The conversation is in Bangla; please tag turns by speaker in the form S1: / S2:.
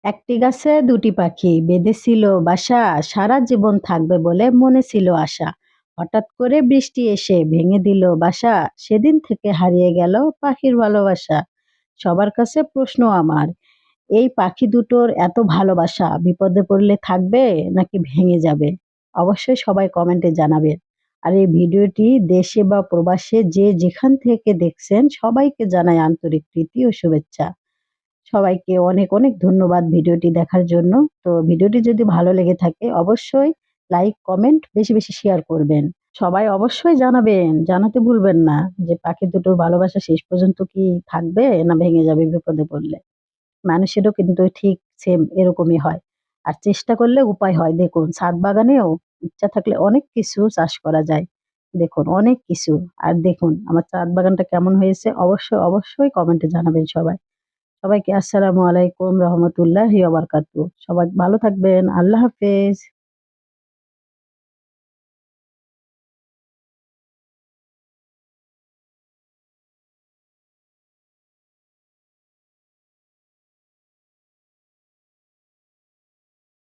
S1: একটি গাছে দুটি পাখি বেঁধেছিল বাসা, সারা জীবন থাকবে বলে মনে ছিল আশা। হঠাৎ করে বৃষ্টি এসে ভেঙে দিল বাসা, সেদিন থেকে হারিয়ে গেল পাখির ভালোবাসা। সবার কাছে প্রশ্ন আমার, এই পাখি দুটোর এত ভালোবাসা বিপদে পড়লে থাকবে নাকি ভেঙে যাবে? অবশ্যই সবাই কমেন্টে জানাবেন। আর এই ভিডিওটি দেশে বা প্রবাসে যে যেখান থেকে দেখছেন সবাইকে জানাই আন্তরিক প্রীতি ও শুভেচ্ছা। সবাইকে অনেক, অনেক ধন্যবাদ ভিডিওটি দেখার জন্য। তো ভিডিওটি যদি ভালো লেগে থাকে অবশ্যই লাইক, কমেন্ট বেশি, বেশি শেয়ার করবেন। সবাই অবশ্যই জানাবেন, জানাতে ভুলবেন না যে পাখি দুটোর ভালোবাসা শেষ পর্যন্ত কি থাকবে না ভেঙে যাবে বিপদে পড়লে। মানুষেরও কিন্তু ঠিক সেম এরকমই হয়। আর চেষ্টা করলে উপায় হয়। দেখুন ছাদ বাগানেও ইচ্ছা থাকলে অনেক কিছু চাষ করা যায়। দেখুন অনেক কিছু। আর দেখুন আমার ছাদ বাগানটা কেমন হয়েছে অবশ্যই, অবশ্যই কমেন্টে জানাবেন সবাই। সবাইকে আসসালামু আলাইকুম রহমতুল্লাহি ওয়া বারাকাতুহু। সবাই ভালো থাকবেন। আল্লাহ হাফেজ।